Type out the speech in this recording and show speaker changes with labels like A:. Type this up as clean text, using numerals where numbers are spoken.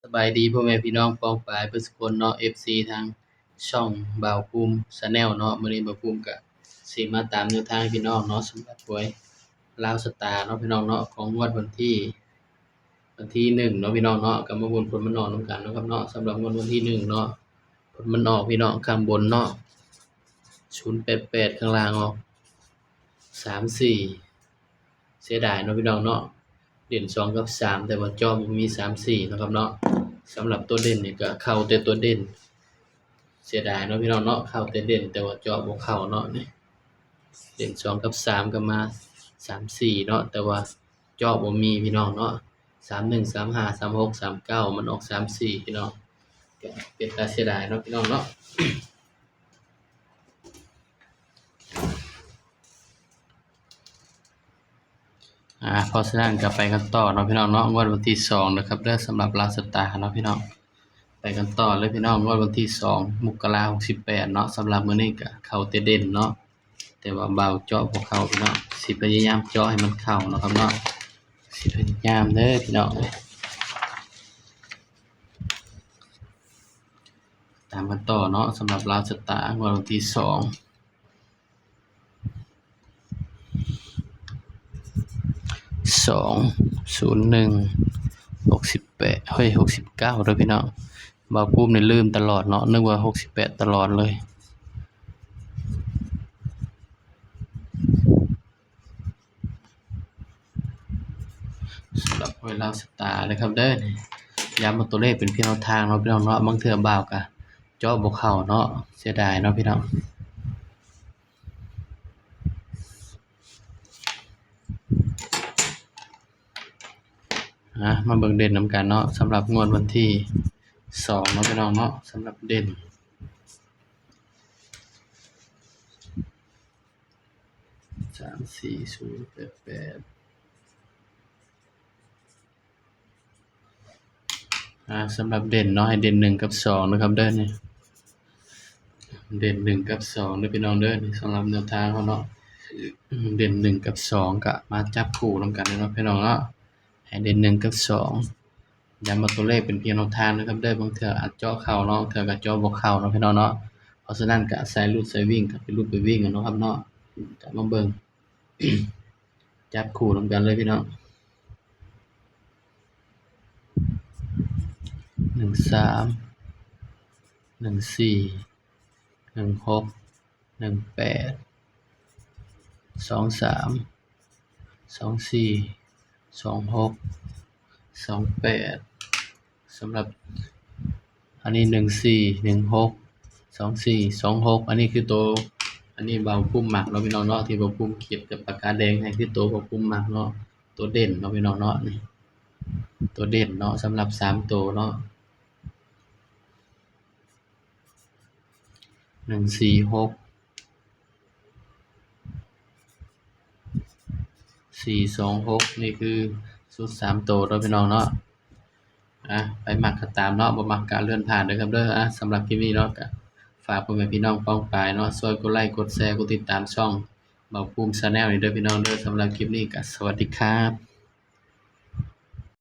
A: สบายดีพ่อแม่พี่น้องป้องปรายเบิดซุคนเนาะ FC ทางช่องบ่าวภูมิ Channel เนาะมื้อนี้บ่าวภูมิก็สิมาตามแนวทางให้พี่น้องเนาะสำหรับหวยลาวสตาร์เนาะพี่น้องเนาะของงวดวันที่1เนาะพี่น้องเนาะก็มาลุ้นผลมันออกนำกันเนาะครับเนาะสำหรับงวดวันที่1เนาะผลมันออกพี่น้องข้างบนเนาะ088ข้างล่างออก34เสียดายเนาะพี่น้องเนาะเด่น2กับ3แต่ว่าจอมันมี3 4เนาะครับเนาะสำหรับตัวเด่นนี่ก็เข้าแต่ตัวเด่นเสียดายเนาะพี่น้องเนาะเข้าแต่เด่นแต่ว่าเจาะบ่เข้าเนาะนี่เด่น2กับ3ก็มา3 4เนาะแต่ว่าเจาะบ่มีพี่น้องเนาะ31 35 36 39มันออก3 4พี่น้องก็เป็นตาเสียดายเนาะพี่น้องเนาะ เพราะฉะนั้นก็ไปกันต่อเนาะพี่น้องเนาะงวดวันที่2นะครับเด้อสำหรับลาวสตาร์เนาะพี่น้องไปกันต่อเลยพี่น้องงวดวันที่2มกราคม68เนาะสำหรับมื้อนี้ก็เข้าแต่เด่นเนาะแต่ว่าเบาเจาะบ่เข้าพี่น้องสิพยายามเจาะให้มันเข้าเนาะครับเนาะสิพยายามเด้อพี่น้องตามกันต่อเนาะสำหรับลาวสตาร์งวดวันที่2 201 68เฮ้ย69เด้อพี่น้องบ่าวภูมินี่ลืมตลอดเนาะนึกว่า68ตลอดเลยสำหรับหวยลาวสตาร์เลยครับเด้อย้ำว่าตัวเลขเป็นเพียงแนวทางเนาะพี่น้องเนาะบางเทื่อบ่าวก็เจาะบ่เข้าเนาะเสียดายเนาะพี่น้องมาเบิ่งเด่นนำกันเนาะสำหรับงวดวันที่2เนาะพี่น้องเนาะสำหรับเด่น34 0 8 8สำหรับเด่นเนาะให้เด่น1กับ2นะครับเด้อนี่เด่น1กับ2เด้อพี่น้องเด้อนี่สำหรับแนวทางเขาเนาะเด่น1กับ2ก็มาจับคู่นำกันเนาะพี่น้องเนาะให้เด่น1กับ2ย้ำว่าตัวเลขเป็นเพียงแนวทางนะครับเด้อบางเทื่ออาจเจาะเข้าเนาะเทื่อก็เจาะบ่เข้าเนาะพี่น้องเนาะเพราะฉะนั้นก็ใส่รูดใส่วิ่งก็ไปรูดไปวิ่งกันเนาะครับเนาะก็มาเบิ่ง จับคู่นำกันเลยพี่น้อง13 14 16 18 23 24 26 28สำหรับอันนี้14 16 24 26อันนี้คือตัวอันนี้บ่าวภูมิมักเนาะพี่น้องเนาะที่บ่าวภูมิเขียนกับปากกาแดงให้คือตัวบ่าวภูมิมักเนาะตัวเด่นเนาะพี่น้องเนาะนี่ตัวเด่นเนาะสำหรับ3ตัวเนาะ146 426นี่คือชุด3ตัวเนาะพี่น้องเนาะไปมักก็ตามเนาะบ่มักก็เลื่อนผ่านเด้อครับเด้อสำหรับคลิปนี้เนาะก็ฝากพ่อแม่พี่น้องป้องปรายเนาะช่วยกดไลค์กดแชร์กดติดตามช่องบ่าวภูมิ Channel นี่เด้อพี่น้องเด้อสำหรับคลิปนี้ก็สวัสดีครับ